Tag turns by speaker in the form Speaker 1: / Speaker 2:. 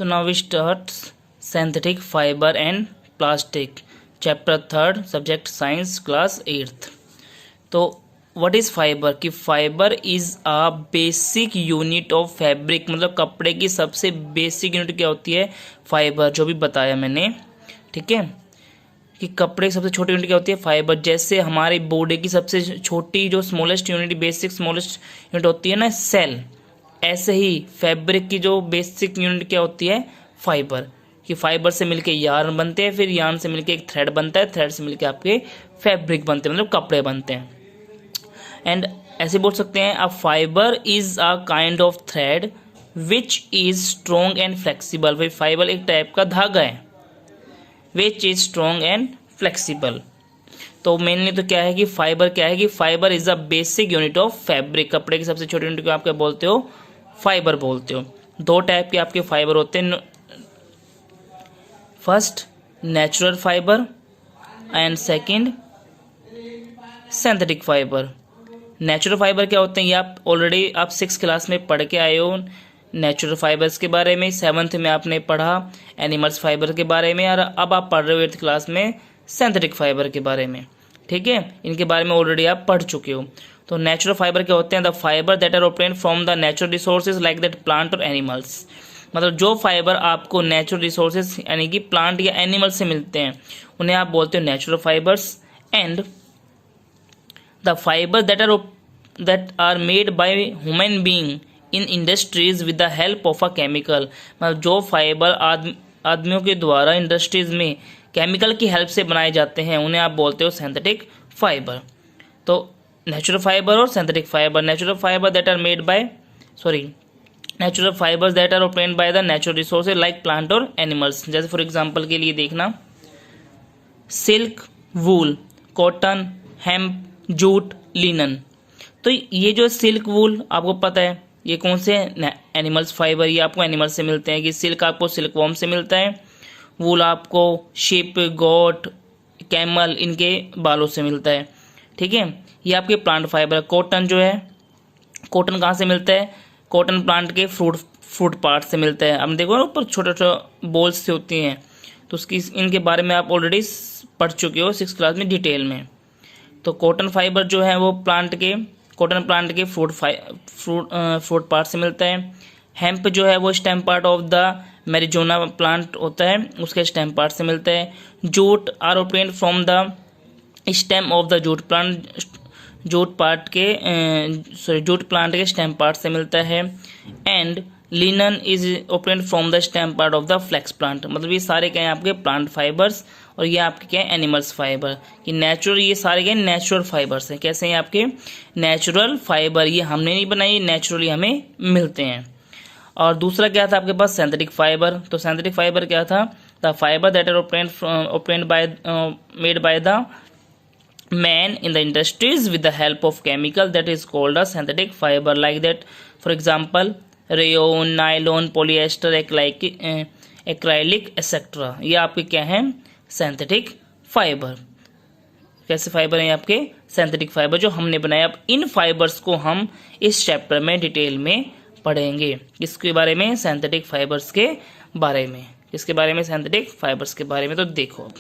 Speaker 1: तो now we start synthetic fibre and plastic, chapter 3, subject science, class 8th। तो what is fibre? कि fibre is a basic unit of fabric, मतलब कपड़े की सबसे basic unit क्या होती है? फाइबर, जो भी बताया मैंने, ठीक है, कि कपड़े की सबसे छोटी यूनिट क्या होती है? फाइबर। जैसे हमारी बॉडी की सबसे छोटी जो smallest unit, basic smallest unit होती है ना, सेल, ऐसे ही फैब्रिक की जो बेसिक यूनिट क्या होती है? फाइबर। कि फाइबर से मिलके यार्न बनते हैं, फिर यार्न से मिलके एक थ्रेड बनता है, थ्रेड से मिलके आपके फैब्रिक बनते हैं, मतलब कपड़े बनते हैं। एंड ऐसे बोल सकते हैं, a fibre is a kind of thread which is strong and flexible. भाई फाइबर एक टाइप का धागा है, which is strong and flexible. तो मेनली तो क्या है कि फाइबर क्या है? कि fibre is a basic unit of fabric. कपड़े की सबसे छोटी यूनिट को आप क्या बोलते हो? फाइबर बोलते हो। दो टाइप के आपके फाइबर होते हैं, first natural fibre and second synthetic fibre. Natural fibre क्या होते हैं? ये आप ऑलरेडी आप 6th क्लास में पढ़ के आए हो नेचुरल फाइबर्स के बारे में। 7th में आपने पढ़ा एनिमल्स फाइबर के बारे में, और अब आप पढ़ रहे हो 8th क्लास में सिंथेटिक फाइबर के बारे में, ठीक है। इनके बारे में ऑलरेडी आप पढ़ चुके हो। तो नेचुरल फाइबर क्या होते हैं? The fibre that are obtained from the natural resources like that plant और एनिमल्स। मतलब जो फाइबर आपको नेचुरल रिसोर्सेज यानी कि प्लांट या एनिमल से मिलते हैं, उन्हें आप बोलते हो natural fibres. And the fibre that are made by human being in industries with the help of a chemical. मतलब जो फाइबर आदमियों के द्वारा इंडस्ट्रीज में केमिकल की हेल्प से बनाए जाते हैं, उन्हें आप बोलते हो सिंथेटिक फाइबर। तो नेचुरल फाइबर और synthetic fibre. Natural fibre that are made by natural fibres that are obtained by the natural resources like plant और एनिमल्स। जैसे फॉर एग्जांपल के लिए देखना, silk, wool, cotton, hemp, jute, linen. तो ये जो सिल्क, वूल आपको पता है ये कौन से एनिमल्स फाइबर, ये आपको एनिमल से मिलते हैं। कि सिल्क आपको सिल्क वॉर्म से मिलता है, वूल आपको शिप, गोट, कैमल, इनके बालों से मिलता है, ठीक है। ये आपके प्लांट फाइबर। कॉटन जो है, कॉटन कहाँ से मिलता है? कॉटन प्लांट के फ्रूट पार्ट से मिलता है। अब देखो ना, ऊपर छोटे छोटे बॉल्स से होती हैं, तो उसकी इनके बारे में आप ऑलरेडी पढ़ चुके हो 6th क्लास में डिटेल में। तो कॉटन फाइबर जो है वो कॉटन प्लांट के फ्रूट पार्ट से मिलता है। हेम्प जो है वो stem part of the marijuana plant होता है, उसके स्टेम पार्ट से मिलता है। Jute are obtained from the stem of the jute plant, jute plant के स्टेम पार्ट से मिलता है। And linen is obtained from the stem part of the flax plant. मतलब ये सारे क्या हैं? आपके प्लांट फाइबर्स, और ये आपके क्या है? Animals fibre. कि नेचुरल, ये सारे क्या नेचुरल फाइबर्स हैं। कैसे हैं आपके? नेचुरल फाइबर, ये हमने नहीं बनाई, नेचुरली हमें मिलते हैं। और दूसरा क्या था आपके पास? Synthetic fibre. तो सिंथेटिक फाइबर क्या था? The fibre that are obtained by made by the man in the industries with the help of chemical that is called a synthetic fibre. Like that for example rayon, nylon, polyester, acrylic etcetera. ये आपके क्या है? Synthetic fibre. कैसे fibre हैं आपके? Synthetic fibre जो हमने बनाया। अब इन फाइबर्स को हम इस चैप्टर में डिटेल में पढ़ेंगे। इसके बारे में? सिंथेटिक फाइबर्स के बारे में। इसके बारे में? सिंथेटिक फाइबर्स के बारे में। तो देखो अब